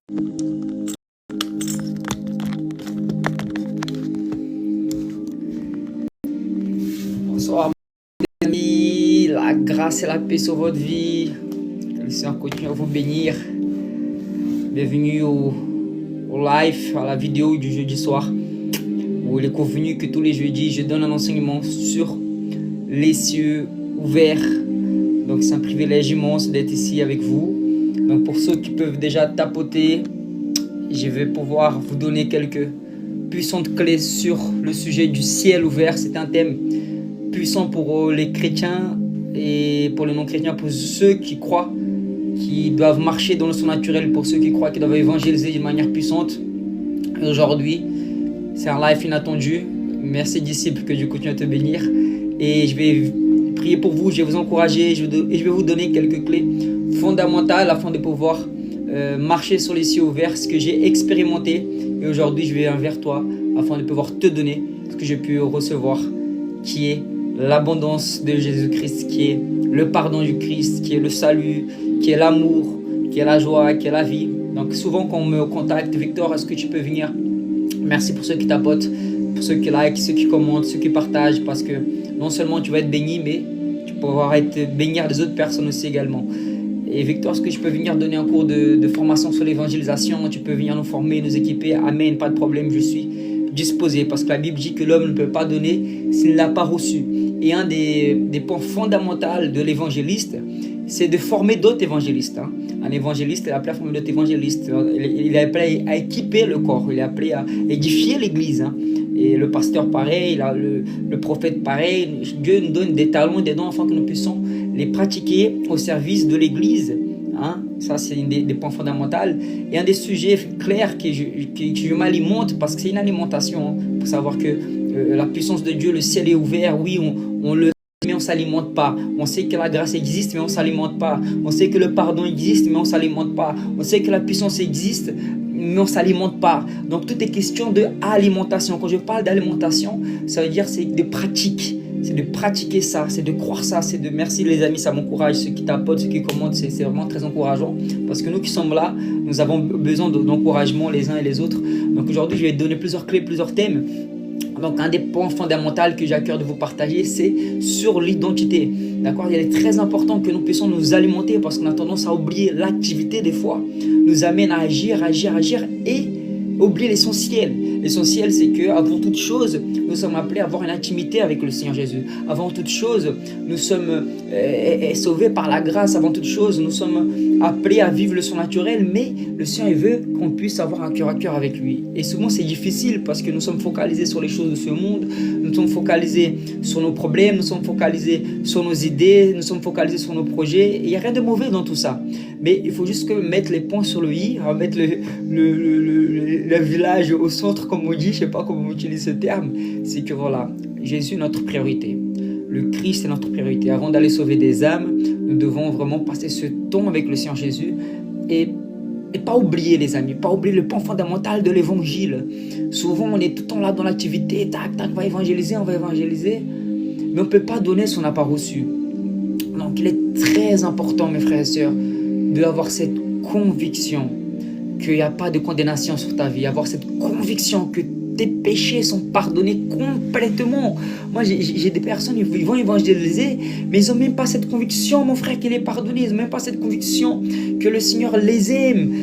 Bonsoir mes amis, la grâce et la paix sur votre vie. Que le Seigneur continue à vous bénir. Bienvenue au live, à la vidéo du jeudi soir, où il est convenu que tous les jeudis, je donne un enseignement sur les cieux ouverts. Donc c'est un privilège immense d'être ici avec vous. Donc pour ceux qui peuvent déjà tapoter, je vais pouvoir vous donner quelques puissantes clés sur le sujet du ciel ouvert. C'est un thème puissant pour les chrétiens et pour les non-chrétiens, pour ceux qui croient, qui doivent marcher dans le surnaturel, pour ceux qui croient qu'ils doivent évangéliser d'une manière puissante. Et aujourd'hui, c'est un live inattendu. Merci disciples, que Dieu continue à te bénir. Et je vais prier pour vous, je vais vous encourager et je vais vous donner quelques clés fondamentales afin de pouvoir marcher sur les cieux ouverts, ce que j'ai expérimenté. Et aujourd'hui, je vais vers toi afin de pouvoir te donner ce que j'ai pu recevoir, qui est l'abondance de Jésus-Christ, qui est le pardon du Christ, qui est le salut, qui est l'amour, qui est la joie, qui est la vie. Donc souvent quand on me contacte, Victor, est-ce que tu peux venir? Merci pour ceux qui tapotent, pour ceux qui like, ceux qui commentent, ceux qui partagent, parce que non seulement tu vas être béni, mais tu pourras être bénir des autres personnes aussi également. Et Victor, est-ce que je peux venir donner un cours de formation sur l'évangélisation? Tu peux venir nous former, nous équiper? Amen, pas de problème, je suis disposé, parce que la Bible dit que l'homme ne peut pas donner s'il ne l'a pas reçu. Et un des points fondamentaux de l'évangéliste, c'est de former d'autres évangélistes. Un évangéliste est appelé à former d'autres évangélistes. Il est appelé à équiper le corps, il est appelé à édifier l'église. Et le pasteur pareil, le prophète pareil. Dieu nous donne des talents et des dons afin que nous puissions les pratiquer au service de l'église. Ça, c'est un des points fondamentaux. Et un des sujets clairs que je m'alimente, parce que c'est une alimentation, pour savoir que la puissance de Dieu, le ciel est ouvert. Oui, on le sait, mais on ne s'alimente pas. On sait que la grâce existe, mais on ne s'alimente pas. On sait que le pardon existe, mais on ne s'alimente pas. On sait que la puissance existe, mais on ne s'alimente pas. Donc tout est question d'alimentation. Quand je parle d'alimentation, ça veut dire c'est de pratique. C'est de pratiquer ça, c'est de croire ça, c'est de... Merci les amis, ça m'encourage, ceux qui tapotent, ceux qui commentent, c'est vraiment très encourageant. Parce que nous qui sommes là, nous avons besoin d'encouragement les uns et les autres. Donc aujourd'hui, je vais donner plusieurs clés, plusieurs thèmes. Donc un des points fondamentaux que j'ai à cœur de vous partager, c'est sur l'identité. D'accord? Il est très important que nous puissions nous alimenter, parce qu'on a tendance à oublier l'activité des fois. Nous amène à agir et oublier l'essentiel. L'essentiel, c'est que avant toute chose, nous sommes appelés à avoir une intimité avec le Seigneur Jésus. Avant toute chose, nous sommes sauvés par la grâce. Avant toute chose, nous sommes appelés à vivre le surnaturel, mais le Seigneur veut qu'on puisse avoir un cœur à cœur avec lui. Et souvent, c'est difficile parce que nous sommes focalisés sur les choses de ce monde, nous sommes focalisés sur nos problèmes, nous sommes focalisés sur nos idées, nous sommes focalisés sur nos projets. Et il n'y a rien de mauvais dans tout ça. Mais il faut juste mettre les points sur le i, mettre le village au centre, comme on dit, je ne sais pas comment on utilise ce terme. C'est que voilà, Jésus est notre priorité. Le Christ est notre priorité. Avant d'aller sauver des âmes, nous devons vraiment passer ce temps avec le Seigneur Jésus et pas oublier les amis, pas oublier le point fondamental de l'évangile. Souvent on est tout le temps là dans l'activité, tac, tac, on va évangéliser, mais on ne peut pas donner ce qu'on n'a pas reçu. Donc il est très important, mes frères et sœurs, d'avoir cette conviction qu'il n'y a pas de condamnation sur ta vie, avoir cette conviction que tes péchés sont pardonnés complètement. Moi, j'ai des personnes, ils vont évangéliser, mais ils n'ont même pas cette conviction, mon frère, qu'il est pardonné. Ils n'ont même pas cette conviction que le Seigneur les aime.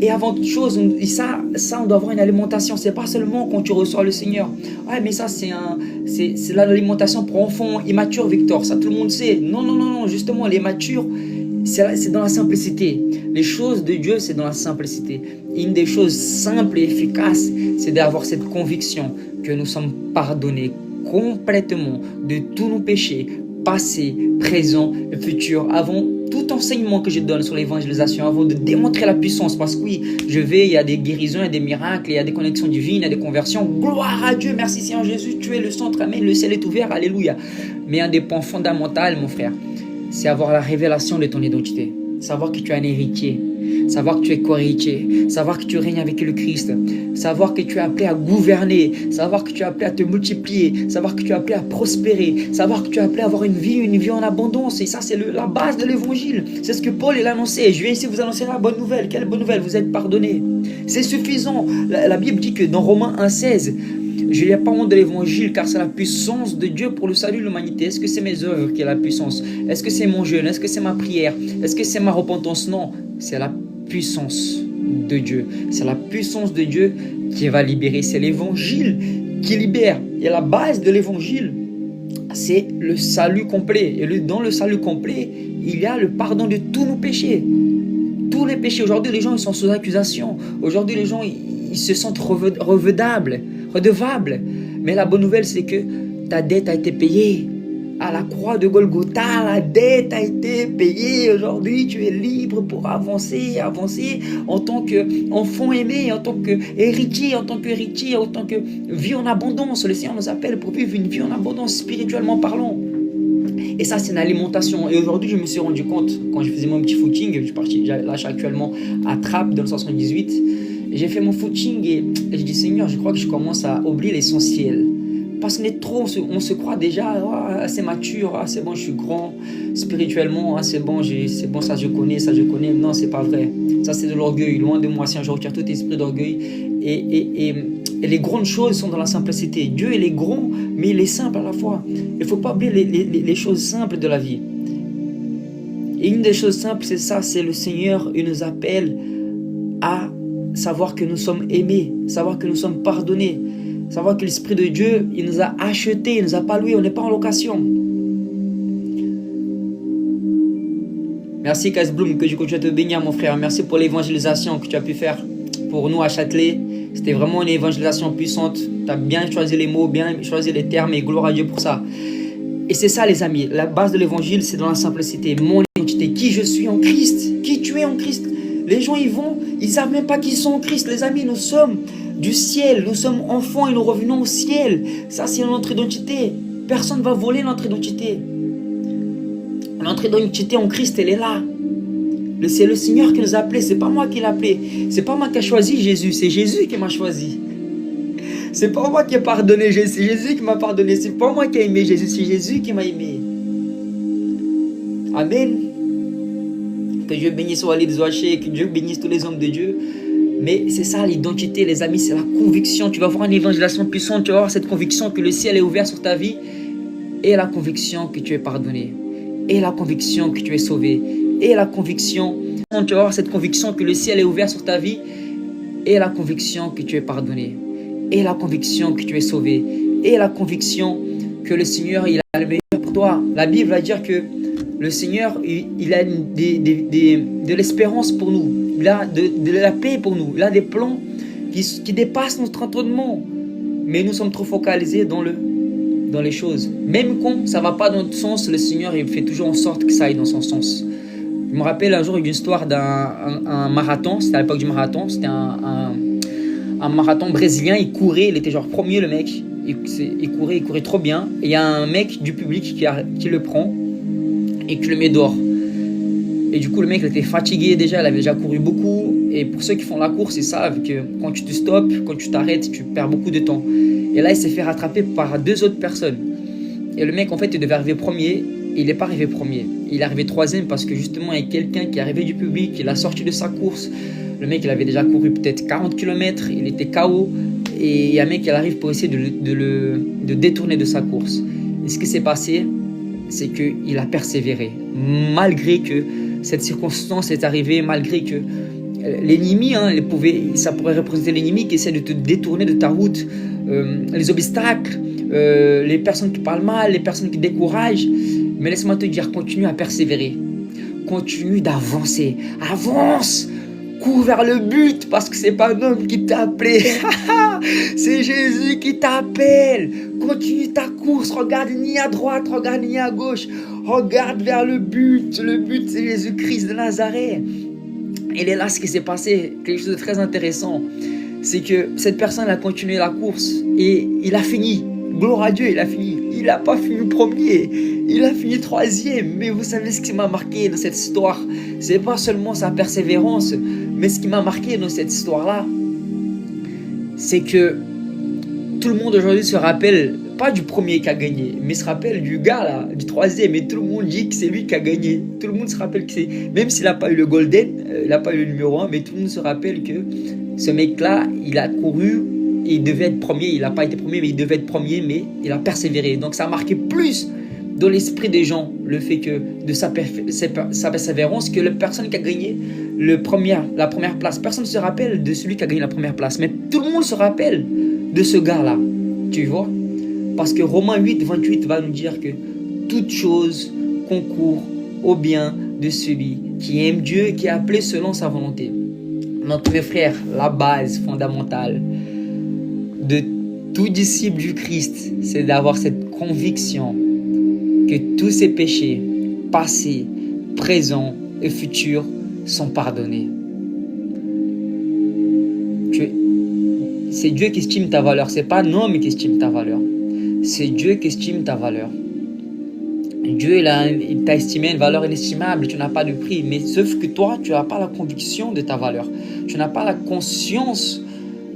Et avant toute chose, ça, on doit avoir une alimentation. C'est pas seulement quand tu reçois le Seigneur. Ouais, mais ça, c'est l'alimentation pour enfants immatures, Victor. Ça, tout le monde sait. Non, justement, les matures, c'est dans la simplicité. Les choses de Dieu, c'est dans la simplicité. Une des choses simples et efficaces, c'est d'avoir cette conviction que nous sommes pardonnés complètement de tous nos péchés, passés, présents et futurs. Avant tout enseignement que je donne sur l'évangélisation, avant de démontrer la puissance, parce que oui, il y a des guérisons, il y a des miracles, il y a des connexions divines, il y a des conversions. Gloire à Dieu, merci Seigneur Jésus, tu es le centre, amen, le ciel est ouvert, alléluia. Mais un des points fondamentaux, mon frère, c'est avoir la révélation de ton identité. Savoir que tu es un héritier. savoir que tu es co-héritier, savoir que tu règnes avec le Christ, savoir que tu es appelé à gouverner, savoir que tu es appelé à te multiplier, savoir que tu es appelé à prospérer, savoir que tu es appelé à avoir une vie en abondance. Et ça, c'est la base de l'évangile. C'est ce que Paul il annonçait. Je viens ici vous annoncer la bonne nouvelle. Quelle bonne nouvelle? Vous êtes pardonnés. C'est suffisant. La Bible dit que dans Romains 1,16, je n'ai pas honte de l'évangile car c'est la puissance de Dieu pour le salut de l'humanité. Est-ce que c'est mes œuvres qui est la puissance? Est-ce que c'est mon jeûne? Est-ce que c'est ma prière? Est-ce que c'est ma repentance? Non, c'est la puissance de Dieu. C'est la puissance de Dieu qui va libérer. C'est l'évangile qui libère. Et la base de l'évangile, c'est le salut complet. Et dans le salut complet, il y a le pardon de tous nos péchés. Tous les péchés. Aujourd'hui, les gens ils sont sous accusation. Aujourd'hui, les gens ils se sentent redevables. Mais la bonne nouvelle, c'est que ta dette a été payée. À la croix de Golgotha, la dette a été payée. Aujourd'hui, tu es libre pour avancer en tant qu'enfant aimé, en tant qu'héritier, en tant que vie en abondance. Le Seigneur nous appelle pour vivre une vie en abondance, spirituellement parlant. Et ça, c'est une alimentation. Et aujourd'hui, je me suis rendu compte, quand je faisais mon petit footing, là, je suis actuellement à Trappes, dans le 78, et j'ai fait mon footing et je dis, Seigneur, je crois que je commence à oublier l'essentiel. Parce qu'on est trop, on se croit déjà assez mature, c'est bon, je suis grand spirituellement, c'est bon, ça je connais. Non, c'est pas vrai. Ça, c'est de l'orgueil. Loin de moi, si un jour je retire tout esprit d'orgueil. Et les grandes choses sont dans la simplicité. Dieu, il est grand, mais il est simple à la fois. Il ne faut pas oublier les choses simples de la vie. Et une des choses simples, c'est ça, c'est le Seigneur, il nous appelle à savoir que nous sommes aimés, savoir que nous sommes pardonnés. Savoir que l'Esprit de Dieu, il nous a achetés, il ne nous a pas loués, on n'est pas en location. Merci Casbloom, que je continue à te bénir mon frère. Merci pour l'évangélisation que tu as pu faire pour nous à Châtelet. C'était vraiment une évangélisation puissante. Tu as bien choisi les mots, bien choisi les termes et gloire à Dieu pour ça. Et c'est ça les amis, la base de l'évangile, c'est dans la simplicité. Mon identité, qui je suis en Christ, qui tu es en Christ. Les gens ils ne savent même pas qu'ils sont en Christ. Les amis, nous sommes du ciel, nous sommes enfants et nous revenons au ciel. Ça, c'est notre identité. Personne ne va voler notre identité. Notre identité en Christ, elle est là. C'est le Seigneur qui nous a appelés, c'est pas moi qui l'ai appelé. C'est pas moi qui ai choisi Jésus, c'est Jésus qui m'a choisi. C'est pas moi qui ai pardonné Jésus, c'est Jésus qui m'a pardonné. C'est pas moi qui ai aimé Jésus, c'est Jésus qui m'a aimé. Amen. Que Dieu bénisse Walid Zouaché, que Dieu bénisse tous les hommes de Dieu. Mais c'est ça l'identité les amis, c'est la conviction. Tu vas voir une évangélisation puissante, tu vas avoir cette conviction que le ciel est ouvert sur ta vie. Et la conviction que tu es pardonné. Et la conviction que tu es sauvé. Et la conviction, tu vas avoir cette conviction que le ciel est ouvert sur ta vie. Et la conviction que tu es pardonné. Et la conviction que tu es sauvé. Et la conviction que le Seigneur il a le meilleur pour toi. La Bible va dire que le Seigneur il a de l'espérance pour nous. Il a de la paix pour nous. Il a des plans qui dépassent notre entendement. Mais nous sommes trop focalisés dans les choses. Même quand ça ne va pas dans notre sens, le Seigneur il fait toujours en sorte que ça aille dans son sens. Je me rappelle un jour d'une histoire d'un marathon. C'était à l'époque du marathon. C'était un marathon brésilien. Il courait, il était genre premier le mec. Il courait trop bien. Et il y a un mec du public qui le prend et qui le met dehors. Et du coup, le mec il était fatigué déjà, il avait déjà couru beaucoup. Et pour ceux qui font la course, ils savent que quand tu te stoppes, quand tu t'arrêtes, tu perds beaucoup de temps. Et là, il s'est fait rattraper par 2 autres personnes. Et le mec, en fait, il devait arriver premier. Et il n'est pas arrivé premier. Il est arrivé 3e parce que justement, il y a quelqu'un qui est arrivé du public, il a sorti de sa course. Le mec, il avait déjà couru peut-être 40 km, il était KO. Et il y a un mec qui arrive pour essayer de détourner de sa course. Et ce qui s'est passé, c'est qu'il a persévéré. Malgré que cette circonstance est arrivée, malgré que l'ennemi, ça pourrait représenter l'ennemi qui essaie de te détourner de ta route, les obstacles, les personnes qui parlent mal, les personnes qui découragent. Mais laisse-moi te dire, continue à persévérer. Continue d'avancer. Avance! Cours vers le but parce que c'est pas un homme qui t'a appelé. C'est Jésus qui t'appelle. Continue ta course. Regarde ni à droite, regarde ni à gauche. Regarde vers le but. Le but, c'est Jésus-Christ de Nazareth. Et là, ce qui s'est passé, quelque chose de très intéressant, c'est que cette personne a continué la course et il a fini. Gloire à Dieu, il a fini. il n'a pas fini premier, il a fini troisième. Mais vous savez ce qui m'a marqué dans cette histoire? C'est pas seulement sa persévérance, mais ce qui m'a marqué dans cette histoire-là, c'est que tout le monde aujourd'hui se rappelle, pas du premier qui a gagné, mais se rappelle du gars là, du troisième, et tout le monde dit que c'est lui qui a gagné. Tout le monde se rappelle que c'est, même s'il n'a pas eu le golden, il n'a pas eu le numéro 1, mais tout le monde se rappelle que ce mec-là, il a couru, et il devait être premier, il n'a pas été premier, mais il devait être premier, mais il a persévéré. Donc ça a marqué plus dans l'esprit des gens le fait que de sa persévérance que la personne qui a gagné la première place. Personne ne se rappelle de celui qui a gagné la première place, mais tout le monde se rappelle de ce gars-là, tu vois. Parce que Romains 8, 28 va nous dire que toute chose concourt au bien de celui qui aime Dieu et qui est appelé selon sa volonté. Donc mes frères, la base fondamentale de tout disciple du Christ, c'est d'avoir cette conviction que tous ses péchés, passés, présents et futurs, sont pardonnés. C'est Dieu qui estime ta valeur, c'est pas un homme qui estime ta valeur. C'est Dieu qui estime ta valeur. Dieu, il t'a estimé une valeur inestimable, tu n'as pas de prix. Mais sauf que toi, tu n'as pas la conviction de ta valeur. Tu n'as pas la conscience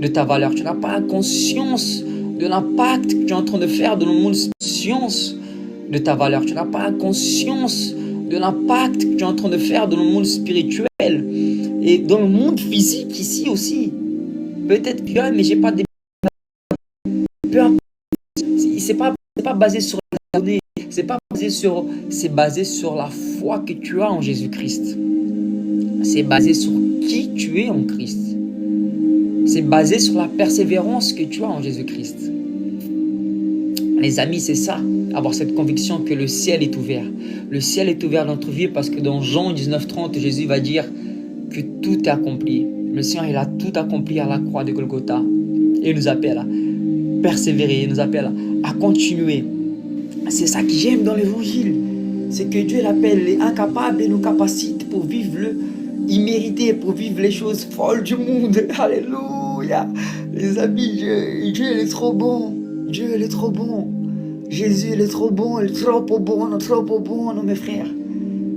de ta valeur. Tu n'as pas la conscience de l'impact que tu es en train de faire dans le monde, conscience de ta valeur. Tu n'as pas la conscience de l'impact que tu es en train de faire dans le monde spirituel et dans le monde physique ici aussi. Peut-être que mais j'ai pas des... Peu importe. C'est pas basé sur la donnée. C'est basé sur la foi que tu as en Jésus-Christ. C'est basé sur qui tu es en Christ. C'est basé sur la persévérance que tu as en Jésus-Christ. Les amis, c'est ça, avoir cette conviction que le ciel est ouvert. Le ciel est ouvert dans notre vie parce que dans Jean 19:30, Jésus va dire que tout est accompli. Le Seigneur, il a tout accompli à la croix de Golgotha. Et il nous appelle à persévérer, il nous appelle à continuer. C'est ça que j'aime dans l'évangile. C'est que Dieu l'appelle les incapables et nous capacite pour vivre le immérité, pour vivre les choses folles du monde. Alléluia. Les amis, Dieu il est trop bon. Dieu il est trop bon. Jésus il est trop bon, il est trop bon, non mes frères.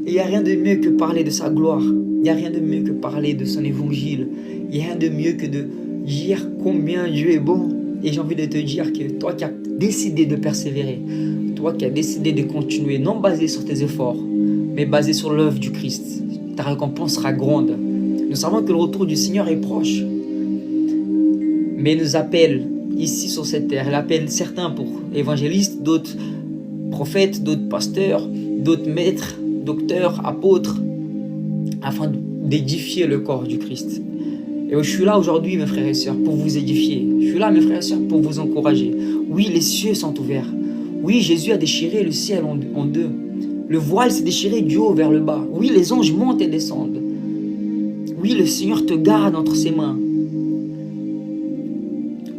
Et il n'y a rien de mieux que parler de sa gloire. Il n'y a rien de mieux que parler de son évangile. Il n'y a rien de mieux que de dire combien Dieu est bon. Et j'ai envie de te dire que toi qui as décidé de persévérer, toi qui as décidé de continuer, non basé sur tes efforts, mais basé sur l'œuvre du Christ, ta récompense sera grande. Nous savons que le retour du Seigneur est proche. Mais il nous appelle ici sur cette terre. Il appelle certains pour évangélistes, d'autres prophètes, d'autres pasteurs, d'autres maîtres, docteurs, apôtres, afin d'édifier le corps du Christ. Et je suis là aujourd'hui, mes frères et sœurs, pour vous édifier. Je suis là, mes frères et sœurs, pour vous encourager. Oui, les cieux sont ouverts. Oui, Jésus a déchiré le ciel en deux. Le voile s'est déchiré du haut vers le bas. Oui, les anges montent et descendent. Oui, le Seigneur te garde entre ses mains.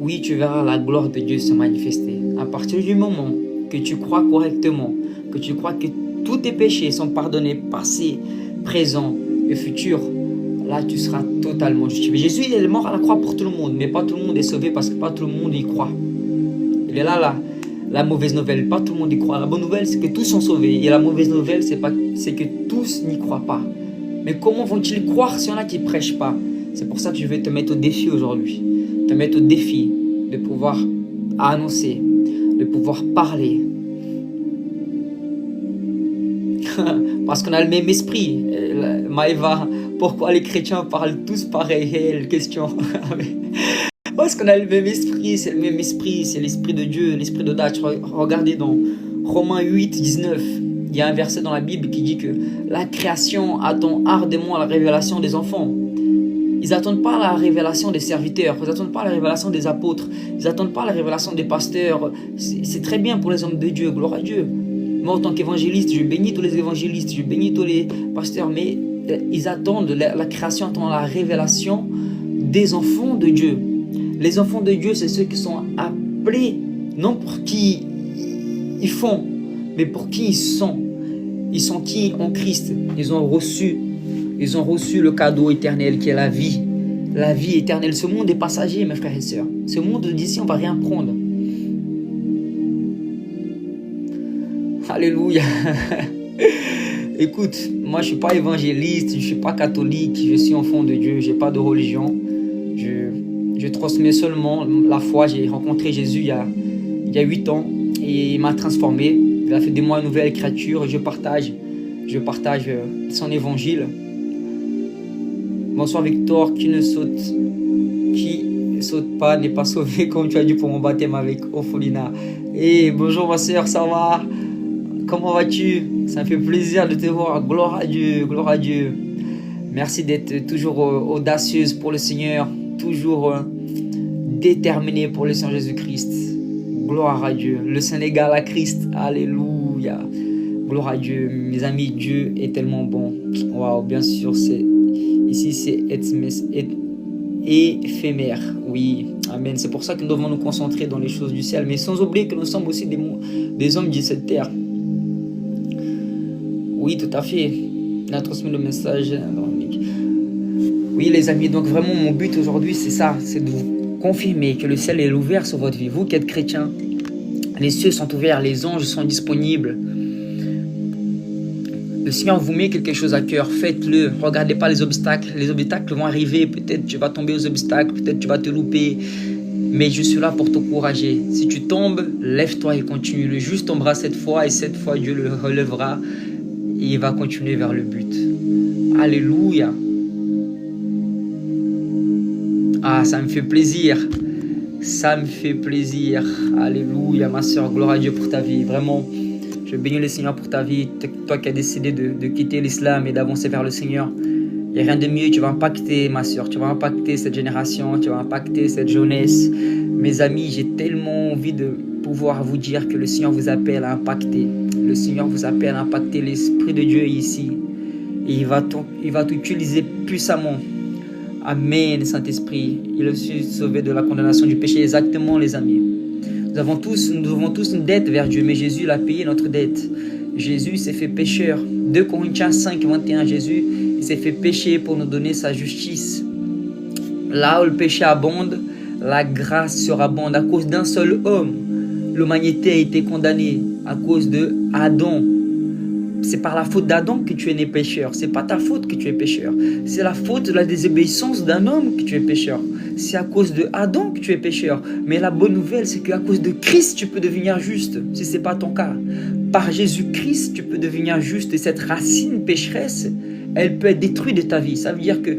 Oui, tu verras la gloire de Dieu se manifester. À partir du moment que tu crois correctement, que tu crois que tous tes péchés sont pardonnés, passés, présents et futurs, là tu seras totalement justifié. Jésus il est mort à la croix pour tout le monde, mais pas tout le monde est sauvé parce que pas tout le monde y croit. Il est là, la mauvaise nouvelle, pas tout le monde y croit. La bonne nouvelle c'est que tous sont sauvés, et la mauvaise nouvelle c'est que tous n'y croient pas. Mais comment vont-ils croire s'il y en a qui ne prêchent pas? C'est pour ça que je vais te mettre au défi aujourd'hui. Te mettre au défi de pouvoir annoncer, de pouvoir parler. Parce qu'on a le même esprit. Maëva, pourquoi les chrétiens parlent tous pareil? Question. Parce qu'on a le même esprit, c'est le même esprit, c'est l'esprit de Dieu, l'esprit d'audace. Regardez dans Romains 8, 19, il y a un verset dans la Bible qui dit que la création attend ardemment la révélation des enfants. Ils n'attendent pas la révélation des serviteurs, ils n'attendent pas la révélation des apôtres, ils n'attendent pas la révélation des pasteurs. C'est très bien pour les hommes de Dieu, gloire à Dieu. Moi, en tant qu'évangéliste, je bénis tous les évangélistes, je bénis tous les pasteurs, mais ils attendent, la création attend la révélation des enfants de Dieu. Les enfants de Dieu, c'est ceux qui sont appelés, non pour qui ils font, mais pour qui ils sont. Ils sont qui en Christ. Ils ont reçu le cadeau éternel qui est la vie éternelle. Ce monde est passager, mes frères et sœurs. Ce monde d'ici, on ne va rien prendre. Alléluia. Écoute, moi je suis pas évangéliste, je suis pas catholique, je suis enfant de Dieu, j'ai pas de religion. Je transmets seulement la foi. J'ai rencontré Jésus il y a 8 ans et il m'a transformé. Il a fait de moi une nouvelle créature et je partage son évangile. Bonsoir Victor, qui ne saute pas n'est pas sauvé, comme tu as dit pour mon baptême avec Opholina. Et bonjour ma soeur, ça va? Comment vas-tu? Ça me fait plaisir de te voir. Gloire à Dieu, gloire à Dieu. Merci d'être toujours audacieuse pour le Seigneur, toujours déterminée pour le Seigneur Jésus-Christ. Gloire à Dieu. Le Sénégal à Christ. Alléluia. Gloire à Dieu. Mes amis, Dieu est tellement bon. Waouh, bien sûr, ici c'est éphémère. Oui, amen. C'est pour ça que nous devons nous concentrer dans les choses du ciel, mais sans oublier que nous sommes aussi des hommes de cette terre. Oui, tout à fait. On a transmis le message. Oui, les amis, donc vraiment mon but aujourd'hui, c'est ça, c'est de vous confirmer que le ciel est ouvert sur votre vie. Vous qui êtes chrétiens, les cieux sont ouverts, les anges sont disponibles. Le Seigneur vous met quelque chose à cœur, faites-le. Regardez pas les obstacles vont arriver. Peut-être tu vas tomber aux obstacles, peut-être tu vas te louper. Mais je suis là pour t'encourager. Si tu tombes, lève-toi et continue. Le juste tombera cette fois et cette fois Dieu le relèvera et il va continuer vers le but. Alléluia. Ah, ça me fait plaisir. Ça me fait plaisir. Alléluia, ma soeur. Gloire à Dieu pour ta vie. Vraiment, je bénis le Seigneur pour ta vie. Toi qui as décidé de quitter l'islam et d'avancer vers le Seigneur. Il n'y a rien de mieux. Tu vas impacter, ma soeur. Tu vas impacter cette génération. Tu vas impacter cette jeunesse. Mes amis, j'ai tellement envie de pouvoir vous dire que le Seigneur vous appelle à impacter. Le Seigneur vous appelle à impacter. L'Esprit de Dieu est ici. Et il va t'utiliser puissamment. Amen, Saint-Esprit. Il est aussi sauvé de la condamnation du péché. Exactement, les amis. Nous devons tous une dette vers Dieu, mais Jésus l'a payé notre dette. Jésus s'est fait pécheur. 2 Corinthiens 5, 21, Jésus il s'est fait pécher pour nous donner sa justice. Là où le péché abonde, la grâce surabonde. À cause d'un seul homme, l'humanité a été condamnée. À cause de Adam. C'est par la faute d'Adam que tu es né pécheur. C'est pas ta faute que tu es pécheur. C'est la faute de la désobéissance d'un homme que tu es pécheur. C'est à cause de Adam que tu es pécheur. Mais la bonne nouvelle, c'est qu'à cause de Christ, tu peux devenir juste. Si ce n'est pas ton cas. Par Jésus-Christ, tu peux devenir juste. Et cette racine pécheresse, elle peut être détruite de ta vie. Ça veut dire que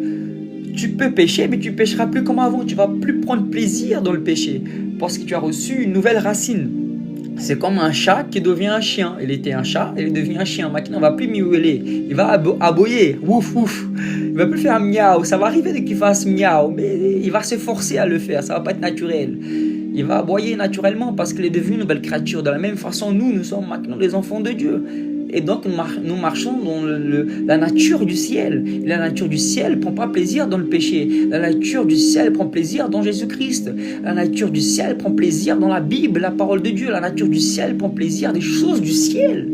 tu peux pécher, mais tu ne pécheras plus comme avant. Tu ne vas plus prendre plaisir dans le péché. Parce que tu as reçu une nouvelle racine. C'est comme un chat qui devient un chien. Il était un chat, il devient un chien. Maintenant, il ne va plus miauler. Il va aboyer. Ouf, ouf. Il ne va plus faire miaou. Ça va arriver qu'il fasse miaou, mais il va se forcer à le faire. Ça ne va pas être naturel. Il va aboyer naturellement parce qu'il est devenu une nouvelle créature. De la même façon, nous sommes maintenant les enfants de Dieu. Et donc, nous marchons dans la nature du ciel. Et la nature du ciel ne prend pas plaisir dans le péché. La nature du ciel prend plaisir dans Jésus-Christ. La nature du ciel prend plaisir dans la Bible, la parole de Dieu. La nature du ciel prend plaisir des choses du ciel.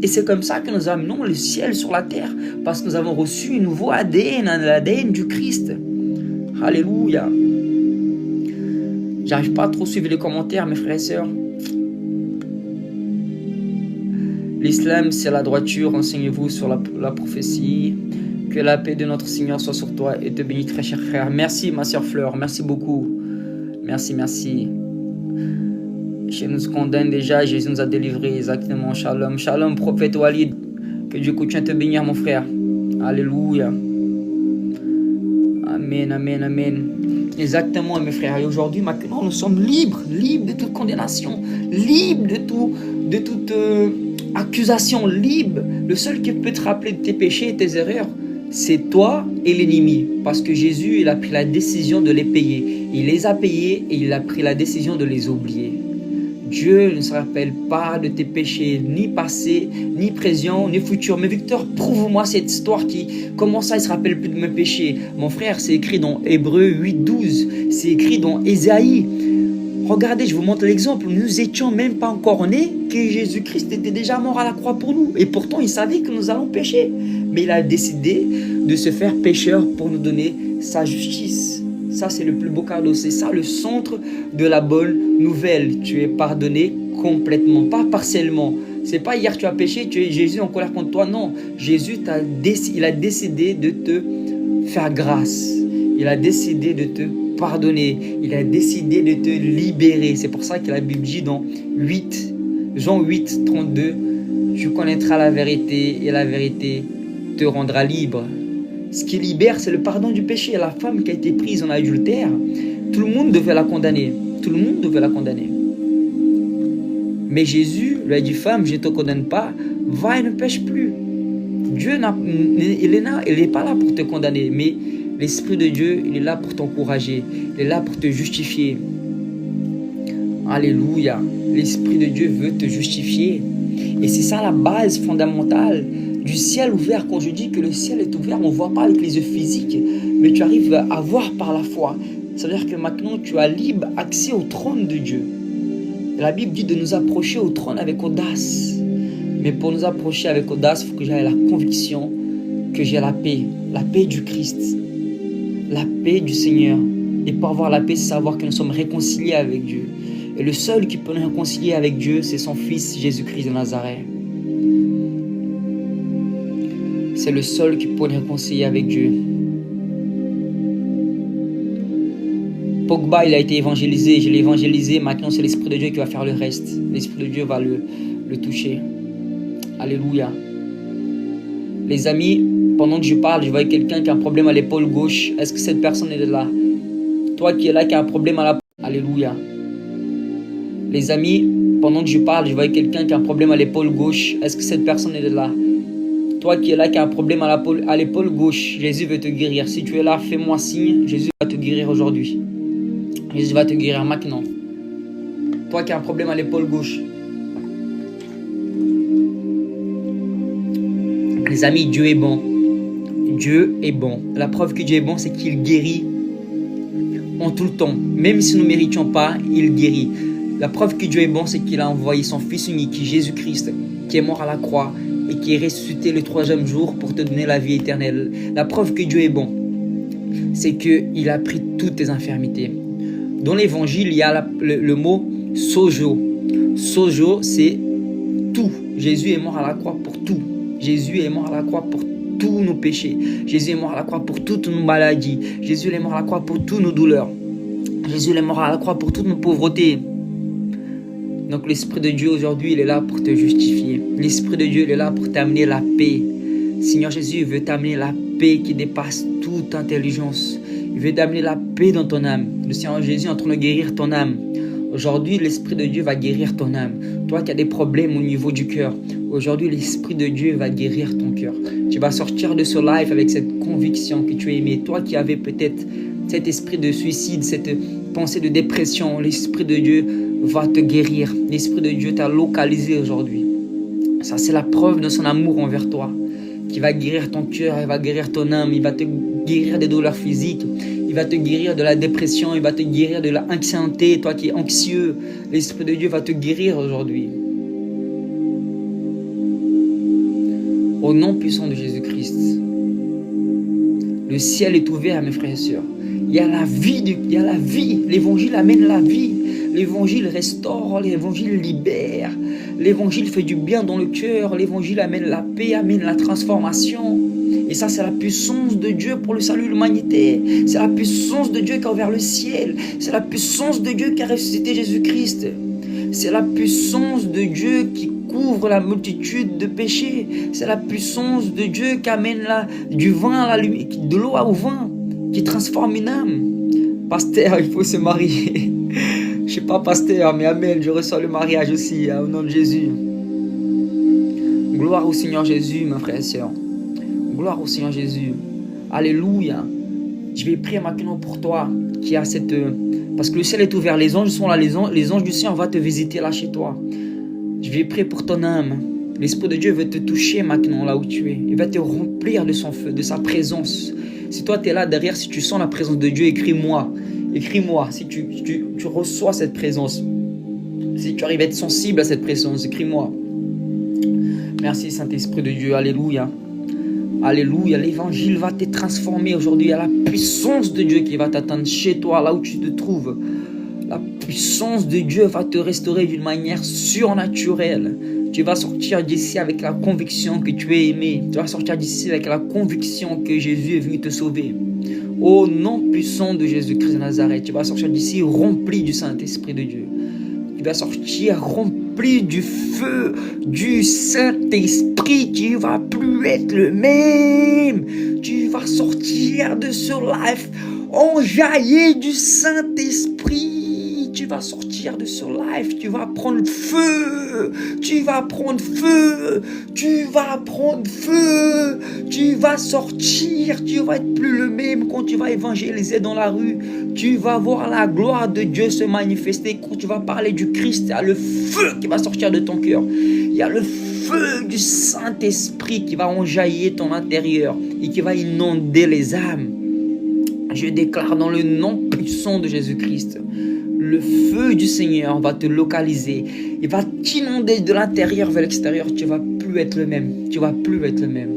Et c'est comme ça que nous amenons le ciel sur la terre. Parce que nous avons reçu un nouveau ADN, l'ADN du Christ. Alléluia. J'arrive pas à trop suivre les commentaires, mes frères et sœurs. L'islam, c'est la droiture. Renseignez-vous sur la prophétie. Que la paix de notre Seigneur soit sur toi et te bénisse, très cher frère. Merci, ma sœur Fleur. Merci beaucoup. Merci, merci. Jésus nous condamne déjà. Jésus nous a délivrés. Exactement. Shalom. Shalom, prophète Walid. Que Dieu continue à te bénir, mon frère. Alléluia. Amen, amen, amen. Exactement, mes frères. Et aujourd'hui, maintenant, nous sommes libres. Libres de toute condamnation. Libres de toute accusation, libre. Le seul qui peut te rappeler de tes péchés et tes erreurs, c'est toi et l'ennemi. Parce que Jésus, il a pris la décision de les payer. Il les a payés et il a pris la décision de les oublier. Dieu ne se rappelle pas de tes péchés, ni passés, ni présents, ni futurs. Mais Victor, prouve-moi cette histoire comment ça, il ne se rappelle plus de mes péchés. Mon frère, c'est écrit dans Hébreux 8, 12. C'est écrit dans Ésaïe. Regardez, je vous montre l'exemple. Nous étions même pas encore nés que Jésus-Christ était déjà mort à la croix pour nous. Et pourtant, il savait que nous allons pécher. Mais il a décidé de se faire pécheur pour nous donner sa justice. Ça, c'est le plus beau cadeau. C'est ça le centre de la bonne nouvelle. Tu es pardonné complètement, pas partiellement. C'est pas hier tu as péché, Jésus est en colère contre toi. Non, Jésus il a décidé de te faire grâce. Il a décidé de te pardonner. Il a décidé de te libérer. C'est pour ça que la Bible dit dans Jean 8, 32, tu connaîtras la vérité et la vérité te rendra libre. Ce qui libère, c'est le pardon du péché. La femme qui a été prise en adultère, tout le monde devait la condamner. Tout le monde devait la condamner. Mais Jésus lui a dit, femme, je ne te condamne pas, va et ne pêche plus. Dieu il n'est pas là pour te condamner, mais l'Esprit de Dieu, il est là pour t'encourager, il est là pour te justifier. Alléluia. L'Esprit de Dieu veut te justifier. Et c'est ça la base fondamentale du ciel ouvert. Quand je dis que le ciel est ouvert, on ne voit pas avec les yeux physiques, mais tu arrives à voir par la foi. Ça veut dire que maintenant, tu as libre accès au trône de Dieu. La Bible dit de nous approcher au trône avec audace. Mais pour nous approcher avec audace, il faut que j'aie la conviction que j'ai la paix du Christ, la paix du Seigneur. Et pour avoir la paix, c'est savoir que nous sommes réconciliés avec Dieu. Et le seul qui peut nous réconcilier avec Dieu, c'est son Fils Jésus-Christ de Nazareth. C'est le seul qui peut nous réconcilier avec Dieu. Pogba, il a été évangélisé, je l'ai évangélisé, maintenant c'est l'Esprit de Dieu qui va faire le reste. L'Esprit de Dieu va le toucher. Alléluia. Les amis, pendant que je parle, je vois quelqu'un qui a un problème à l'épaule gauche. Est-ce que cette personne est là? Toi qui es là, qui a un problème à la... Alléluia. Les amis, pendant que je parle, je vois quelqu'un qui a un problème à l'épaule gauche. Est-ce que cette personne est là? Toi qui es là, qui a un problème à l'épaule gauche, Jésus veut te guérir. Si tu es là, fais-moi signe, Jésus va te guérir aujourd'hui. Jésus va te guérir maintenant. Toi qui as un problème à l'épaule gauche. Les amis, Dieu est bon. Dieu est bon. La preuve que Dieu est bon, c'est qu'il guérit en tout le temps. Même si nous ne méritions pas, il guérit. La preuve que Dieu est bon, c'est qu'il a envoyé son Fils unique, Jésus-Christ, qui est mort à la croix et qui est ressuscité le 3e jour pour te donner la vie éternelle. La preuve que Dieu est bon, c'est qu'il a pris toutes tes infirmités. Dans l'évangile, il y a le mot sojo. Sojo, c'est tout. Jésus est mort à la croix pour tout. Jésus est mort à la croix pour tous nos péchés. Jésus est mort à la croix pour toutes nos maladies. Jésus est mort à la croix pour toutes nos douleurs. Jésus est mort à la croix pour toutes nos pauvretés. Donc l'Esprit de Dieu aujourd'hui, il est là pour te justifier. L'Esprit de Dieu, il est là pour t'amener la paix. Seigneur Jésus veut t'amener la paix qui dépasse toute intelligence. Il veut t'amener la paix dans ton âme. Le Seigneur Jésus est en train de guérir ton âme. Aujourd'hui, l'Esprit de Dieu va guérir ton âme. Toi qui as des problèmes au niveau du cœur, aujourd'hui, l'Esprit de Dieu va guérir ton cœur. Tu vas sortir de ce live avec cette conviction que tu as aimée. Toi qui avais peut-être cet esprit de suicide, cette pensée de dépression, l'Esprit de Dieu va te guérir. L'Esprit de Dieu t'a localisé aujourd'hui. Ça, c'est la preuve de son amour envers toi, qui va guérir ton cœur, il va guérir ton âme, il va te guérir des douleurs physiques, il va te guérir de la dépression, il va te guérir de l'anxiété, toi qui es anxieux. L'Esprit de Dieu va te guérir aujourd'hui. Au nom puissant de Jésus-Christ, le ciel est ouvert, mes frères et sœurs. Il y a la vie, l'évangile amène la vie. L'évangile restaure, l'évangile libère, l'évangile fait du bien dans le cœur, l'évangile amène la paix, amène la transformation. Et ça, c'est la puissance de Dieu pour le salut de l'humanité. C'est la puissance de Dieu qui a ouvert le ciel. C'est la puissance de Dieu qui a ressuscité Jésus-Christ. C'est la puissance de Dieu qui couvre la multitude de péchés. C'est la puissance de Dieu qui amène du vin à la lumière, de l'eau au vin, qui transforme une âme. Pasteur, il faut se marier. Je ne suis pas pasteur, mais amen, je reçois le mariage aussi, au nom de Jésus. Gloire au Seigneur Jésus, mes frères et sœurs. Gloire au Seigneur Jésus. Alléluia. Je vais prier maintenant pour toi qui a cette... Parce que le ciel est ouvert, les anges sont là, les anges du Seigneur vont te visiter là chez toi. Je vais prier pour ton âme. L'Esprit de Dieu veut te toucher maintenant là où tu es. Il va te remplir de son feu, de sa présence. Si toi tu es là derrière, si tu sens la présence de Dieu, écris-moi. Écris-moi si tu reçois cette présence. Si tu arrives à être sensible à cette présence, écris-moi. Merci Saint-Esprit de Dieu. Alléluia. Alléluia. L'évangile va te transformer aujourd'hui. Il y a la puissance de Dieu qui va t'atteindre chez toi, là où tu te trouves. La puissance de Dieu va te restaurer d'une manière surnaturelle. Tu vas sortir d'ici avec la conviction que tu es aimé. Tu vas sortir d'ici avec la conviction que Jésus est venu te sauver. Au nom puissant de Jésus-Christ de Nazareth, tu vas sortir d'ici rempli du Saint-Esprit de Dieu. Tu vas sortir rempli du feu du Saint-Esprit. Tu ne vas plus être le même. Tu vas sortir de ce live enjaillé du Saint-Esprit. Tu vas sortir de ce live, tu vas prendre feu, tu vas prendre feu, tu vas prendre feu, tu vas sortir, tu vas être plus le même quand tu vas évangéliser dans la rue, tu vas voir la gloire de Dieu se manifester quand tu vas parler du Christ, il y a le feu qui va sortir de ton cœur, il y a le feu du Saint-Esprit qui va enjailler ton intérieur et qui va inonder les âmes. Je déclare dans le nom puissant de Jésus-Christ, le feu du Seigneur va te localiser. Il va t'inonder de l'intérieur vers l'extérieur. Tu ne vas plus être le même. Tu ne vas plus être le même.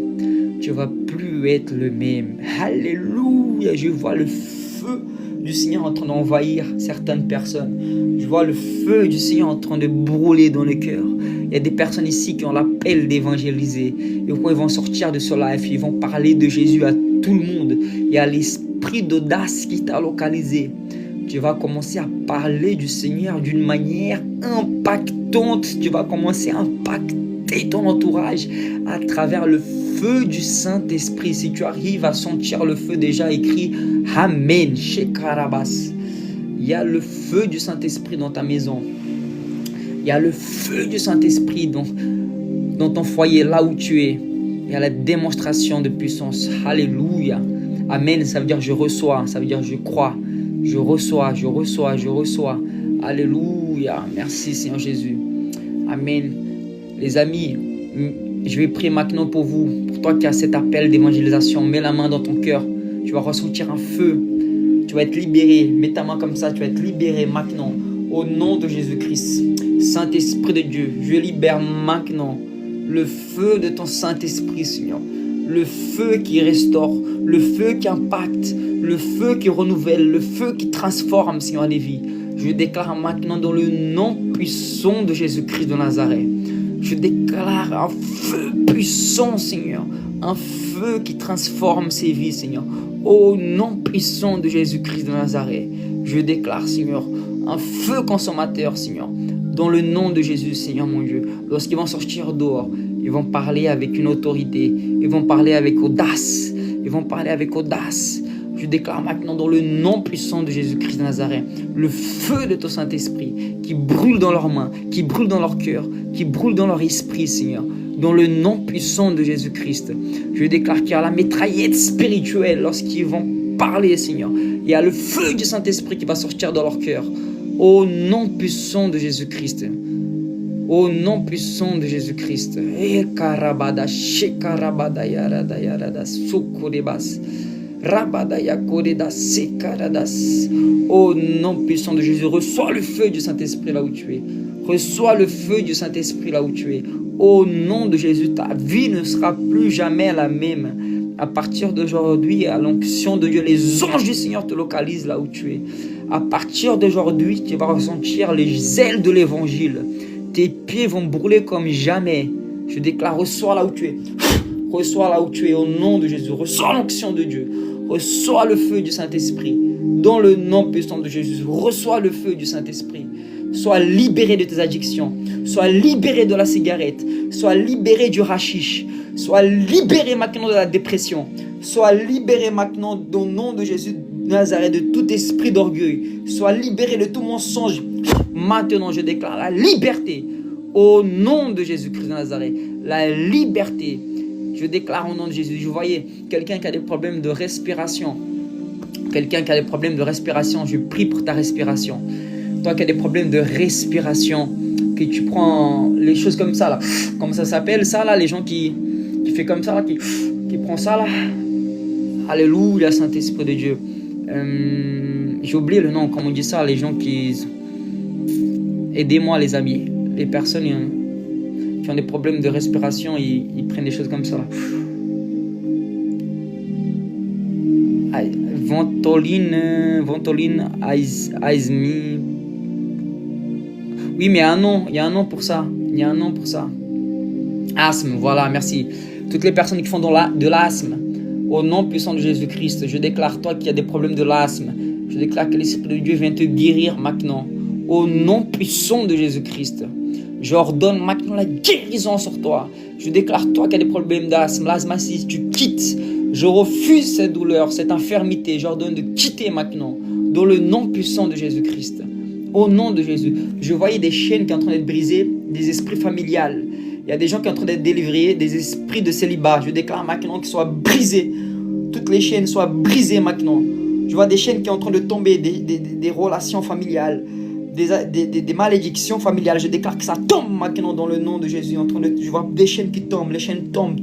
Tu ne vas plus être le même. Alléluia. Je vois le feu du Seigneur en train d'envahir certaines personnes. Je vois le feu du Seigneur en train de brûler dans le cœur. Il y a des personnes ici qui ont l'appel d'évangéliser. Et quand ils vont sortir de ce live, ils vont parler de Jésus à tout le monde. Il y a l'esprit d'audace qui t'a localisé. Tu vas commencer à parler du Seigneur d'une manière impactante. Tu vas commencer à impacter ton entourage à travers le feu du Saint-Esprit. Si tu arrives à sentir le feu déjà écrit, Amen, Shekarabas. Il y a le feu du Saint-Esprit dans ta maison. Il y a le feu du Saint-Esprit dans ton foyer, là où tu es. Il y a la démonstration de puissance. Alléluia. Amen, ça veut dire je reçois, ça veut dire je crois. Je reçois, je reçois, je reçois. Alléluia. Merci Seigneur Jésus. Amen. Les amis, je vais prier maintenant pour vous. Pour toi qui as cet appel d'évangélisation, mets la main dans ton cœur. Tu vas ressentir un feu. Tu vas être libéré. Mets ta main comme ça, tu vas être libéré maintenant. Au nom de Jésus-Christ. Saint-Esprit de Dieu, je libère maintenant le feu de ton Saint-Esprit, Seigneur. Le feu qui restaure, le feu qui impacte, le feu qui renouvelle, le feu qui transforme, Seigneur, les vies. Je déclare maintenant dans le nom puissant de Jésus-Christ de Nazareth. Je déclare un feu puissant, Seigneur. Un feu qui transforme ces vies, Seigneur. Au nom puissant de Jésus-Christ de Nazareth. Je déclare, Seigneur, un feu consommateur, Seigneur. Dans le nom de Jésus, Seigneur mon Dieu. Lorsqu'ils vont sortir dehors, ils vont parler avec une autorité. Ils vont parler avec audace. Ils vont parler avec audace. Je déclare maintenant dans le nom puissant de Jésus-Christ de Nazareth, le feu de ton Saint-Esprit qui brûle dans leurs mains, qui brûle dans leur cœur, qui brûle dans leur esprit, Seigneur. Dans le nom puissant de Jésus-Christ, je déclare qu'il y a la mitraillette spirituelle lorsqu'ils vont parler, Seigneur. Il y a le feu du Saint-Esprit qui va sortir dans leur cœur. Au nom puissant de Jésus-Christ. Au nom puissant de Jésus-Christ. Au nom puissant de Jésus, reçois le feu du Saint-Esprit là où tu es. Reçois le feu du Saint-Esprit là où tu es. Au nom de Jésus, ta vie ne sera plus jamais la même. À partir d'aujourd'hui, à l'onction de Dieu, les anges du Seigneur te localisent là où tu es. À partir d'aujourd'hui, tu vas ressentir les ailes de l'évangile. Tes pieds vont brûler comme jamais. Je déclare, reçois là où tu es. Reçois là où tu es au nom de Jésus. Reçois l'onction de Dieu. Reçois le feu du Saint-Esprit. Dans le nom puissant de Jésus, reçois le feu du Saint-Esprit. Sois libéré de tes addictions. Sois libéré de la cigarette. Sois libéré du hashish. Sois libéré maintenant de la dépression. Sois libéré maintenant dans le nom de Jésus de Nazareth de tout esprit d'orgueil. Sois libéré de tout mensonge. Maintenant, je déclare la liberté au nom de Jésus-Christ de Nazareth. La liberté. Je déclare au nom de Jésus. Je voyais quelqu'un qui a des problèmes de respiration. Quelqu'un qui a des problèmes de respiration. Je prie pour ta respiration. Toi qui as des problèmes de respiration, que tu prends les choses comme ça là. Comment ça s'appelle ça là? Les gens qui fait comme ça là, qui prend ça là. Alléluia, Saint-Esprit de Dieu. J'ai oublié le nom, comment on dit ça, les gens qui... Aidez-moi les amis. Les personnes qui ont des problèmes de respiration, ils prennent des choses comme ça là. Ventoline, Aizmi. Oui, mais il y a un nom pour ça. Il y a un nom pour ça. Asthme, voilà, merci. Toutes les personnes qui font de l'asthme, au nom puissant de Jésus-Christ, je déclare toi qui as des problèmes de l'asthme. Je déclare que l'Esprit de Dieu vient te guérir maintenant. Au nom puissant de Jésus-Christ. Je ordonne maintenant la guérison sur toi. Je déclare toi qui as des problèmes d'asthme, l'asthmatique, tu quittes. Je refuse cette douleur, cette infirmité. J'ordonne de quitter maintenant. Dans le nom puissant de Jésus-Christ. Au nom de Jésus. Je voyais des chaînes qui sont en train d'être brisées, des esprits familiales. Il y a des gens qui sont en train d'être délivrés, des esprits de célibat. Je déclare maintenant qu'ils soient brisés. Toutes les chaînes soient brisées maintenant. Je vois des chaînes qui sont en train de tomber, des relations familiales. Des malédictions familiales, je déclare que ça tombe maintenant dans le nom de Jésus. Je vois des chaînes qui tombent, les chaînes tombent,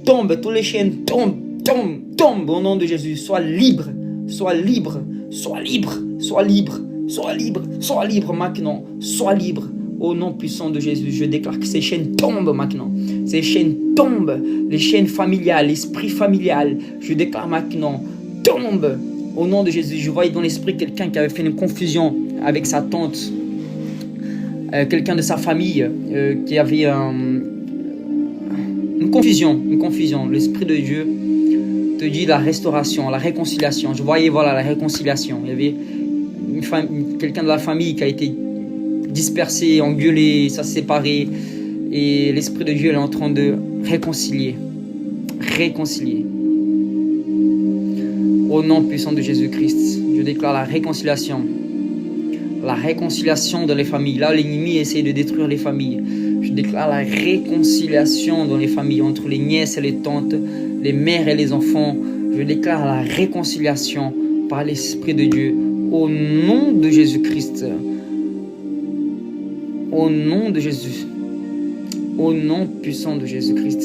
toutes les chaînes tombent au nom de Jésus. Sois libre, sois libre, sois libre, sois libre, sois libre, sois libre maintenant, sois libre. Au nom puissant de Jésus, je déclare que ces chaînes tombent maintenant. Ces chaînes tombent, les chaînes familiales, l'esprit familial, je déclare maintenant, tombe. Au nom de Jésus, je voyais dans l'esprit quelqu'un qui avait fait une confusion avec sa tante, quelqu'un de sa famille qui avait une confusion. L'Esprit de Dieu te dit la restauration, la réconciliation. Je voyais, voilà, la réconciliation. Il y avait quelqu'un de la famille qui a été dispersé, engueulé, ça s'est séparé. Et l'Esprit de Dieu est en train de réconcilier. Au nom puissant de Jésus-Christ, je déclare la réconciliation dans les familles. Là, l'ennemi essaie de détruire les familles. Je déclare la réconciliation dans les familles, entre les nièces et les tantes, les mères et les enfants. Je déclare la réconciliation par l'Esprit de Dieu. Au nom de Jésus-Christ. Au nom de Jésus. Au nom puissant de Jésus-Christ.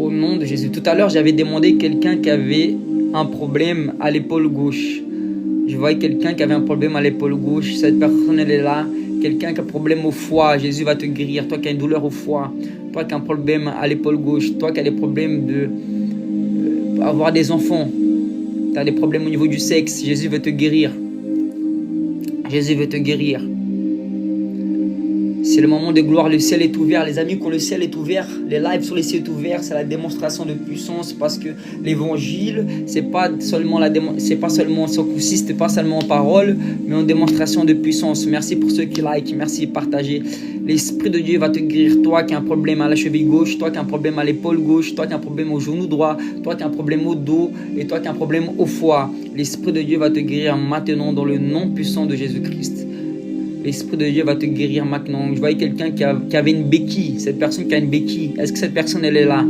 Au nom de Jésus. Tout à l'heure, j'avais demandé quelqu'un qui avait un problème à l'épaule gauche. Je voyais quelqu'un qui avait un problème à l'épaule gauche. Cette personne, elle est là. Quelqu'un qui a un problème au foie, Jésus va te guérir. Toi qui as une douleur au foie, toi qui as un problème à l'épaule gauche, toi qui as des problèmes avoir des enfants, tu as des problèmes au niveau du sexe, Jésus veut te guérir. Jésus veut te guérir. C'est le moment de gloire, le ciel est ouvert. Les amis, quand le ciel est ouvert, les lives sur le ciel est ouvert, c'est la démonstration de puissance, parce que l'évangile, c'est pas seulement ça consiste pas seulement en parole, mais en démonstration de puissance. Merci pour ceux qui like, merci de partager. L'Esprit de Dieu va te guérir. Toi qui as un problème à la cheville gauche, toi qui as un problème à l'épaule gauche, toi qui as un problème au genou droit, toi qui as un problème au dos et toi qui as un problème au foie. L'Esprit de Dieu va te guérir maintenant dans le nom puissant de Jésus-Christ. L'Esprit de Dieu va te guérir maintenant. Je voyais quelqu'un qui avait une béquille. Cette personne qui a une béquille, est-ce que cette personne, elle est là?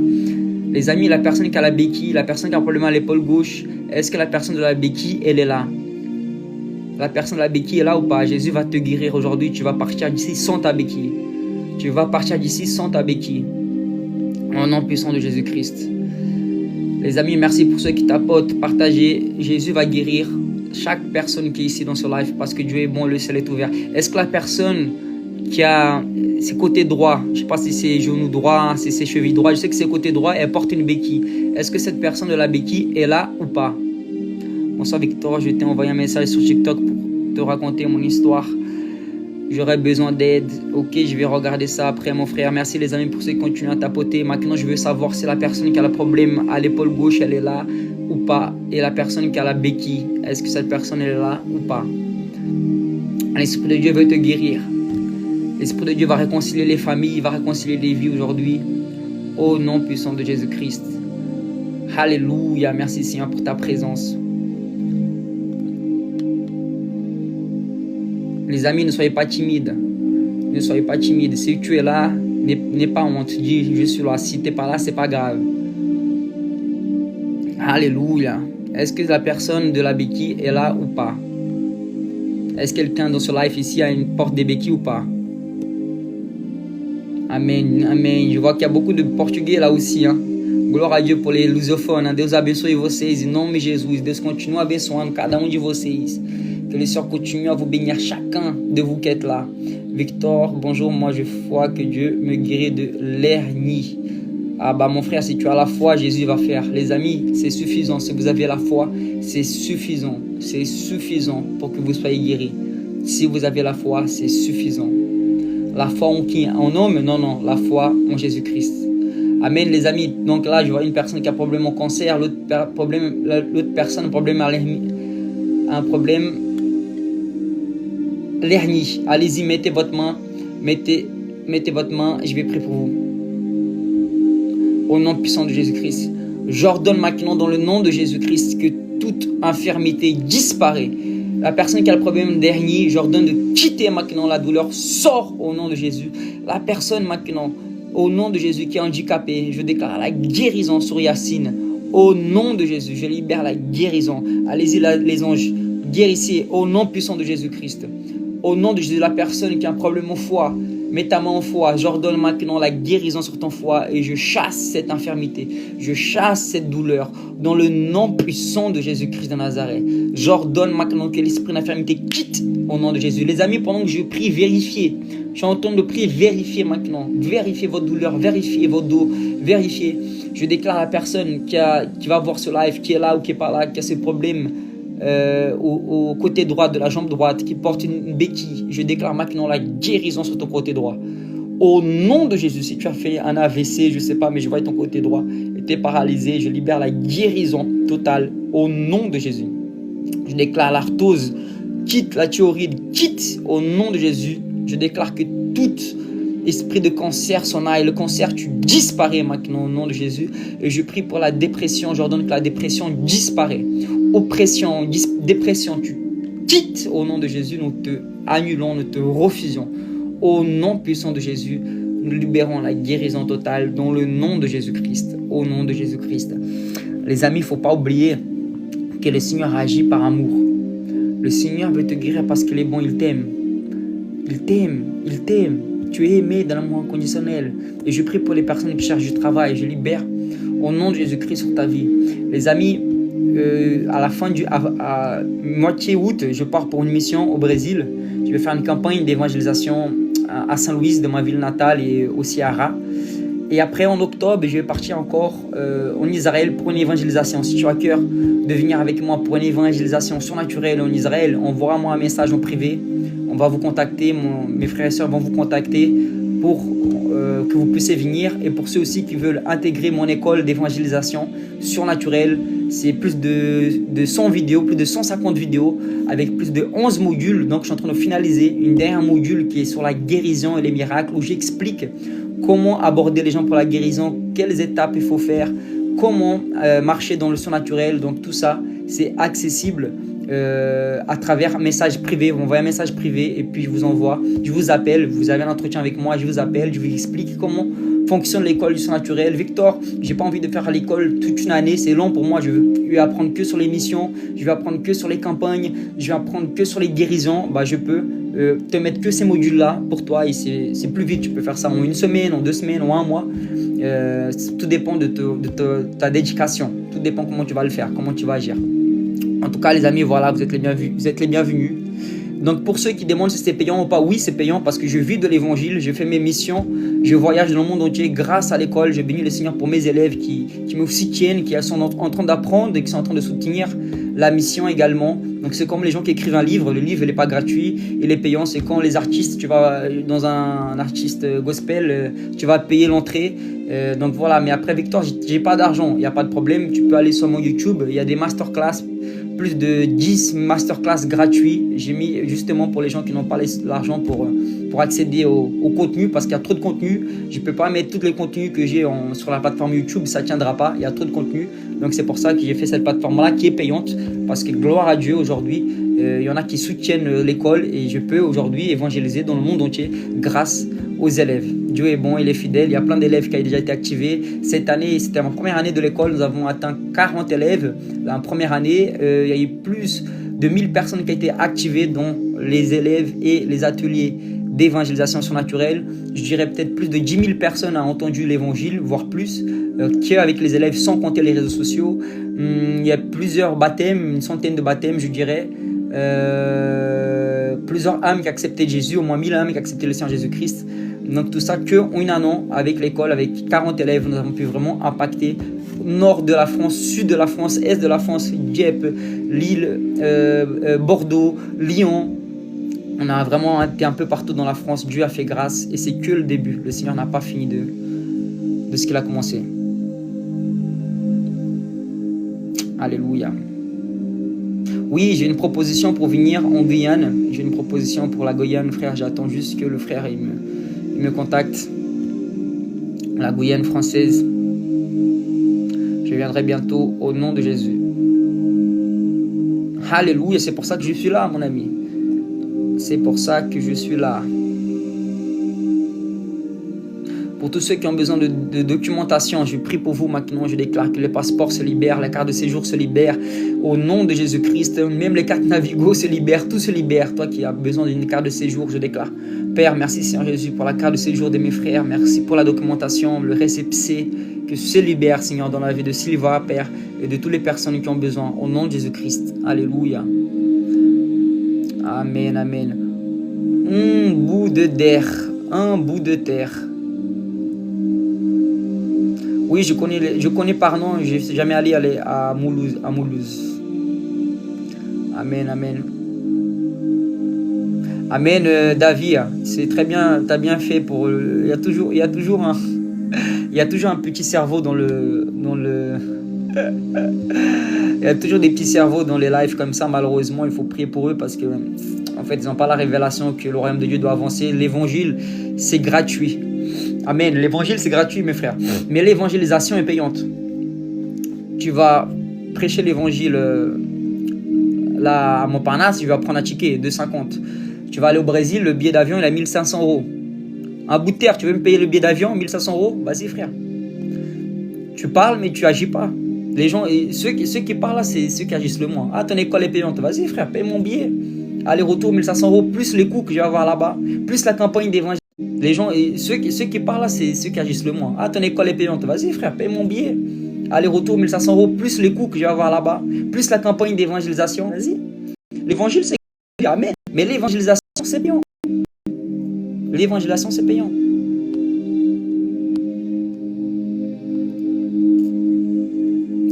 Les amis, la personne qui a la béquille, la personne qui a un problème à l'épaule gauche, est-ce que la personne de la béquille, elle est là? La personne de la béquille est là ou pas? Jésus va te guérir aujourd'hui. Tu vas partir d'ici sans ta béquille. Tu vas partir d'ici sans ta béquille. Au nom puissant de Jésus-Christ. Les amis, merci pour ceux qui tapotent. Partagez. Jésus va guérir chaque personne qui est ici dans ce live, parce que Dieu est bon, le ciel est ouvert. Est-ce que la personne qui a ses côtés droits, je ne sais pas si c'est genou droit, si c'est cheville droit, je sais que c'est côté droit, elle porte une béquille. Est-ce que cette personne de la béquille est là ou pas? Bonsoir Victor, je t'ai envoyé un message sur TikTok pour te raconter mon histoire. J'aurais besoin d'aide. Ok, je vais regarder ça après, mon frère. Merci les amis pour ceux qui continuent à tapoter. Maintenant, je veux savoir si la personne qui a le problème à l'épaule gauche, elle est là ou pas. Et la personne qui a la béquille, est-ce que cette personne elle est là ou pas? L'Esprit de Dieu veut te guérir. L'Esprit de Dieu va réconcilier les familles, il va réconcilier les vies aujourd'hui. Au nom puissant de Jésus-Christ. Alléluia. Merci Seigneur pour ta présence. Les amis, ne soyez pas timides. Ne soyez pas timides. Si tu es là, n'aie pas honte. Dis, je suis là. Si tu n'es pas là, ce n'est pas grave. Alléluia. Est-ce que la personne de la béquille est là ou pas? Est-ce que quelqu'un dans ce live ici a une porte des béquilles ou pas? Amen. Amen. Je vois qu'il y a beaucoup de Portugais là aussi. Glória a Deus por les lusophones. Deus abençoe vocês em nome de Jesus. Deus continue abençoando cada de vocês. Que le Seigneur continue à vous bénir chacun de vous qui êtes là. Victor, bonjour, moi je crois que Dieu me guérit de l'hernie. Ah bah mon frère, si tu as la foi, Jésus va faire. Les amis, c'est suffisant. Si vous avez la foi, c'est suffisant. C'est suffisant pour que vous soyez guéris. Si vous avez la foi, c'est suffisant. La foi en qui? En homme? Non, non, la foi en Jésus-Christ. Amen, les amis. Donc là, je vois une personne qui a un problème au cancer, l'autre personne a un problème à l'hernie. Allez-y, mettez votre main, mettez votre main, et je vais prier pour vous. Au nom puissant de Jésus-Christ, j'ordonne maintenant dans le nom de Jésus-Christ que toute infirmité disparaît. La personne qui a le problème d'hernie, j'ordonne de quitter maintenant la douleur. Sors au nom de Jésus. La personne maintenant, au nom de Jésus, qui est handicapée, je déclare la guérison sur Yacine. Au nom de Jésus, je libère la guérison. Allez-y les anges, guérissez au nom puissant de Jésus-Christ. Au nom de Jésus, la personne qui a un problème au foie, mets ta main au foie. J'ordonne maintenant la guérison sur ton foie et je chasse cette infirmité. Je chasse cette douleur dans le nom puissant de Jésus-Christ de Nazareth. J'ordonne maintenant que l'esprit d'infirmité quitte au nom de Jésus. Les amis, pendant que je prie, vérifiez. Je suis en train de prier, vérifiez maintenant. Vérifiez votre douleur, vérifiez votre dos, vérifiez. Je déclare à la personne qui va voir ce live, qui est là ou qui n'est pas là, qui a ce problème au côté droit de la jambe droite, qui porte une béquille. Je déclare maintenant la guérison sur ton côté droit. Au nom de Jésus, si tu as fait un AVC, je ne sais pas, mais je vois ton côté droit et tu es paralysé, je libère la guérison totale au nom de Jésus. Je déclare l'arthrose, quitte la thyroïde, quitte au nom de Jésus. Je déclare que tout esprit de cancer s'en aille. Le cancer, tu disparais maintenant au nom de Jésus. Et je prie pour la dépression. J'ordonne que la dépression disparaît. Oppression, dépression, tu quittes au nom de Jésus. Nous te annulons, nous te refusons. Au nom puissant de Jésus, nous libérons la guérison totale dans le nom de Jésus-Christ. Au nom de Jésus-Christ. Les amis, il ne faut pas oublier que le Seigneur agit par amour. Le Seigneur veut te guérir parce qu'il est bon, il t'aime. Il t'aime, il t'aime. Tu es aimé dans l'amour inconditionnel. Et je prie pour les personnes qui cherchent du travail. Je libère au nom de Jésus-Christ sur ta vie. Les amis, à la fin à moitié août, je pars pour une mission au Brésil. Je vais faire une campagne d'évangélisation à Saint-Louis, de ma ville natale, et au Ceará. Et après, en octobre, je vais partir encore en Israël pour une évangélisation. Si tu as à cœur de venir avec moi pour une évangélisation surnaturelle en Israël, envoie-moi un message en privé. On va vous contacter, mes frères et sœurs vont vous contacter pour que vous puissiez venir. Et pour ceux aussi qui veulent intégrer mon école d'évangélisation surnaturelle, c'est plus de 100 vidéos, plus de 150 vidéos avec plus de 11 modules. Donc je suis en train de finaliser une dernière module qui est sur la guérison et les miracles, où j'explique comment aborder les gens pour la guérison, quelles étapes il faut faire, comment marcher dans le surnaturel. Donc tout ça, c'est accessible à travers un message privé. Vous m'envoyez un message privé et puis je vous appelle, vous avez un entretien avec moi, je vous appelle, je vous explique comment fonctionne l'école du surnaturel. Victor, j'ai pas envie de faire l'école toute une année, c'est long pour moi, je veux apprendre que sur les missions, je vais apprendre que sur les campagnes, je vais apprendre que sur les guérisons. Je peux te mettre que ces modules là pour toi et c'est plus vite. Tu peux faire ça en une semaine, en 2 semaines, en un mois. Tout dépend de ta dédication, tout dépend comment tu vas le faire, comment tu vas agir. En tout cas, les amis, voilà, vous êtes les bienvenus. Donc, pour ceux qui demandent si c'est payant ou pas, oui, c'est payant parce que je vis de l'évangile, je fais mes missions, je voyage dans le monde entier grâce à l'école. Je bénis le Seigneur pour mes élèves qui me soutiennent, qui sont en train d'apprendre et qui sont en train de soutenir la mission également. Donc, c'est comme les gens qui écrivent un livre. Le livre, il n'est pas gratuit, il est payant. C'est quand les artistes, tu vas dans un artiste gospel, tu vas payer l'entrée. Donc, voilà. Mais après, Victor, j'ai pas d'argent, il n'y a pas de problème. Tu peux aller sur mon YouTube, il y a des masterclass. Plus de 10 masterclass gratuits. J'ai mis justement pour les gens qui n'ont pas l'argent pour accéder au contenu, parce qu'il y a trop de contenu. Je ne peux pas mettre tous les contenus que j'ai sur la plateforme YouTube, ça ne tiendra pas, il y a trop de contenu. Donc c'est pour ça que j'ai fait cette plateforme-là qui est payante, parce que gloire à Dieu, aujourd'hui, il y en a qui soutiennent l'école et je peux aujourd'hui évangéliser dans le monde entier grâce aux élèves. Dieu est bon, il est fidèle. Il y a plein d'élèves qui ont déjà été activés. Cette année, c'était ma première année de l'école. Nous avons atteint 40 élèves. La première année, il y a eu plus de 1000 personnes qui ont été activées, dont les élèves et les ateliers d'évangélisation surnaturelle. Je dirais peut-être plus de 10 000 personnes ont entendu l'évangile, voire plus, qu'avec les élèves, sans compter les réseaux sociaux. Il y a plusieurs baptêmes, une centaine de baptêmes, je dirais. Plusieurs âmes qui ont accepté Jésus, au moins 1000 âmes qui ont accepté le Seigneur Jésus-Christ. Donc tout ça qu'en une année avec l'école, avec 40 élèves, nous avons pu vraiment impacter nord de la France, sud de la France, est de la France, Dieppe, Lille, Bordeaux, Lyon, On a vraiment été un peu partout dans la France. Dieu a fait grâce et c'est que le début. Le Seigneur n'a pas fini de ce qu'il a commencé. Alléluia. Oui, j'ai une proposition pour venir en Guyane. J'ai une proposition pour la Guyane, frère. J'attends juste que le frère il me contacte. La Guyane française. Je viendrai bientôt au nom de Jésus. Alléluia, c'est pour ça que je suis là, mon ami. C'est pour ça que je suis là. Pour tous ceux qui ont besoin de documentation, je prie pour vous maintenant. Je déclare que les passeports se libèrent, les cartes de séjour se libèrent. Au nom de Jésus-Christ, même les cartes Navigo se libèrent, tout se libère. Toi qui as besoin d'une carte de séjour, je déclare. Père, merci Seigneur Jésus pour la carte de séjour de mes frères. Merci pour la documentation, le récépissé que se libère, Seigneur, dans la vie de Sylva, Père, et de toutes les personnes qui ont besoin. Au nom de Jésus-Christ. Alléluia. Amen, amen. Un bout de terre. Oui, je connais par nom, je ne suis jamais allé à Mulhouse. Amen, amen. Amen, David, c'est très bien, tu as bien fait pour... Il y a toujours un petit cerveau dans le il y a toujours des petits cerveaux dans les lives comme ça, malheureusement, il faut prier pour eux parce que en fait, ils n'ont pas la révélation que le royaume de Dieu doit avancer. L'évangile, c'est gratuit. Amen. L'évangile, c'est gratuit, mes frères. Mais l'évangélisation est payante. Tu vas prêcher l'évangile là à Montparnasse, tu vas prendre un ticket de 2,50. Tu vas aller au Brésil, le billet d'avion, il a 1500 €. Un bout de terre, tu veux me payer le billet d'avion, 1500 €? Vas-y, frère. Tu parles, mais tu agis pas. Les gens, ceux qui parlent là, c'est ceux qui agissent le moins. Ah, ton école est payante. Vas-y, frère, paye mon billet. Aller-retour, 1500 €, plus les coûts que je vais avoir là-bas, plus la campagne d'évangile. Les gens, ceux qui parlent là, c'est ceux qui agissent le moins. Ah, ton école est payante. Vas-y, frère, paye mon billet. Aller-retour, 1500 €, plus les coûts que je vais avoir là-bas, plus la campagne d'évangélisation. Vas-y. L'évangile, c'est amen. Mais l'évangélisation, c'est payant. L'évangélisation, c'est payant.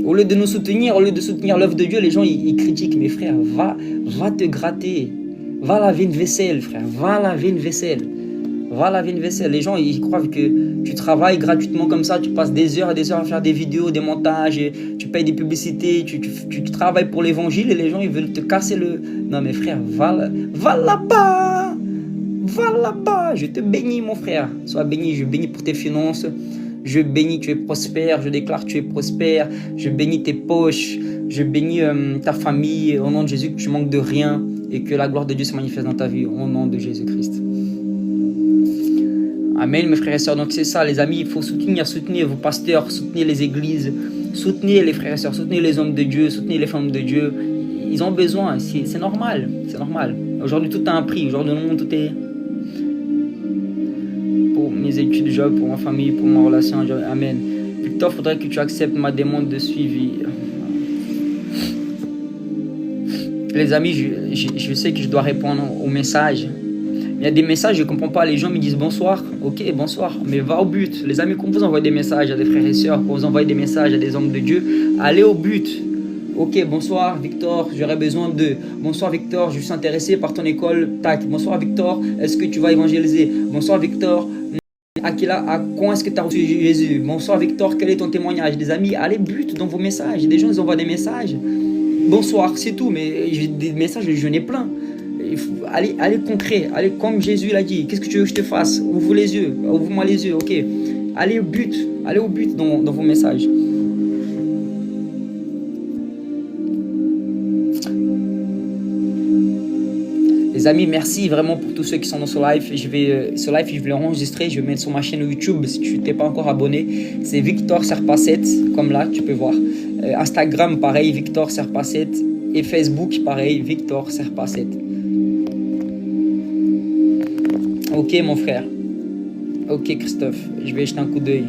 Au lieu de nous soutenir, au lieu de soutenir l'œuvre de Dieu, les gens, ils critiquent. Mais frère, va te gratter. Va laver une vaisselle, frère. Va laver une vaisselle. Les gens, ils croient que tu travailles gratuitement comme ça. Tu passes des heures et des heures à faire des vidéos, des montages. Tu payes des publicités. Tu travailles pour l'évangile et les gens, ils veulent te casser le... Non, mais frère, va là-bas. Va là-bas. Je te bénis, mon frère. Sois béni. Je bénis pour tes finances. Je bénis, tu es prospère, je déclare tu es prospère, je bénis tes poches, je bénis ta famille, au nom de Jésus, que tu manques de rien et que la gloire de Dieu se manifeste dans ta vie, au nom de Jésus-Christ. Amen, mes frères et sœurs. Donc c'est ça, les amis, il faut soutenir vos pasteurs, soutenir les églises, soutenir les frères et sœurs, soutenir les hommes de Dieu, soutenir les femmes de Dieu. Ils ont besoin, c'est normal, c'est normal. Aujourd'hui, tout a un prix, aujourd'hui, dans le monde, tout est... Pour mes études, job, pour ma famille, pour ma relation. Amen. Victor, il faudrait que tu acceptes ma demande de suivi. Les amis, je sais que je dois répondre aux messages. Il y a des messages, je ne comprends pas. Les gens me disent bonsoir. Ok, bonsoir. Mais va au but. Les amis, quand vous envoyez des messages à des frères et sœurs, quand vous envoyez des messages à des hommes de Dieu, allez au but. Ok, bonsoir Victor, j'aurais besoin de... Bonsoir Victor, je suis intéressé par ton école. Tac. Bonsoir Victor, est-ce que tu vas évangéliser? Bonsoir Victor, quand est-ce que tu as reçu Jésus? Bonsoir Victor, quel est ton témoignage? Des amis, allez but dans vos messages. Des gens, ils envoient des messages. Bonsoir, c'est tout, mais des messages, j'en ai plein. Allez concret, allez comme Jésus l'a dit. Qu'est-ce que tu veux que je te fasse? Ouvre les yeux, ouvre-moi les yeux, ok. Allez au but dans vos messages. Les amis, merci vraiment pour tous ceux qui sont dans ce live. Ce live, je vais l'enregistrer, je vais mettre sur ma chaîne YouTube. Si tu t'es pas encore abonné, c'est Victor Serpa 7, comme là, tu peux voir. Instagram, pareil, Victor Serpa 7. Et Facebook, pareil, Victor Serpa 7. Ok, mon frère. Ok, Christophe, je vais jeter un coup d'œil.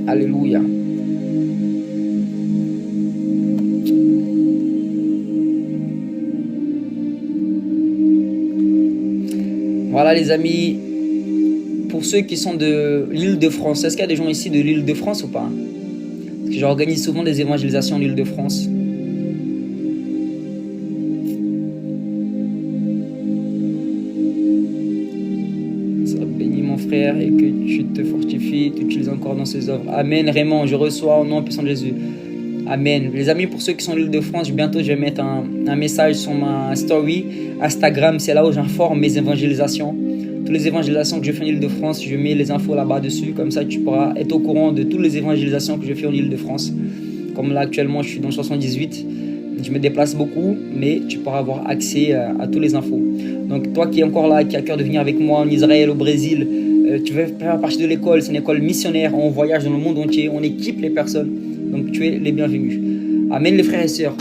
Alléluia. Voilà les amis, pour ceux qui sont de l'Île-de-France, est-ce qu'il y a des gens ici de l'Île-de-France ou pas? Parce que j'organise souvent des évangélisations en Île-de-France. ses œuvres. Amen. Raymond, je reçois au nom puissant de Jésus. Amen. Les amis, pour ceux qui sont de l'Île-de-France, bientôt je vais mettre un message sur ma story Instagram. C'est là où j'informe mes évangélisations. Toutes les évangélisations que je fais en Île-de-France, je mets les infos là-bas dessus. Comme ça, tu pourras être au courant de toutes les évangélisations que je fais en Île-de-France. Comme là, actuellement, je suis dans le 78. Je me déplace beaucoup, mais tu pourras avoir accès à toutes les infos. Donc, toi qui es encore là, qui as cœur de venir avec moi en Israël, au Brésil, tu veux faire partie de l'école. C'est une école missionnaire. On voyage dans le monde entier. On équipe les personnes. Donc, tu es les bienvenus. Amen, les frères et sœurs.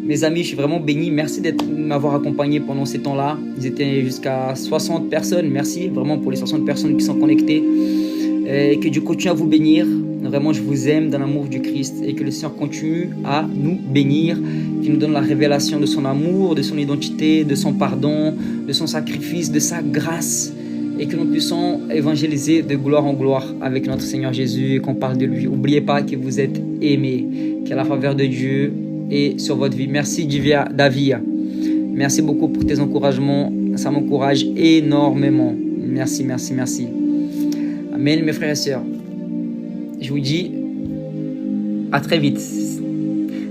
Mes amis, je suis vraiment béni. Merci de m'avoir accompagné pendant ces temps-là. Ils étaient jusqu'à 60 personnes. Merci vraiment pour les 60 personnes qui sont connectées. Et que Dieu continue à vous bénir. Vraiment, je vous aime dans l'amour du Christ. Et que le Seigneur continue à nous bénir. Qu'il nous donne la révélation de son amour, de son identité, de son pardon, de son sacrifice, de sa grâce. Et que nous puissions évangéliser de gloire en gloire avec notre Seigneur Jésus et qu'on parle de lui. N'oubliez pas que vous êtes aimés, qu'il y a la faveur de Dieu et sur votre vie. Merci David. Merci beaucoup pour tes encouragements. Ça m'encourage énormément. Merci, merci, merci. Amen, mes frères et sœurs. Je vous dis à très vite.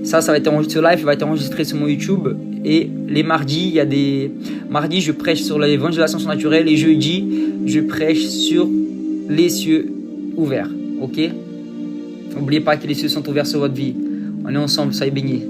Ça va être enregistré, ce live va être enregistré sur mon YouTube. Et les mardis, Mardi, je prêche sur l'évangélisation surnaturelle. Et jeudi, je prêche sur les cieux ouverts. Ok? N'oubliez pas que les cieux sont ouverts sur votre vie. On est ensemble, soyez bénis.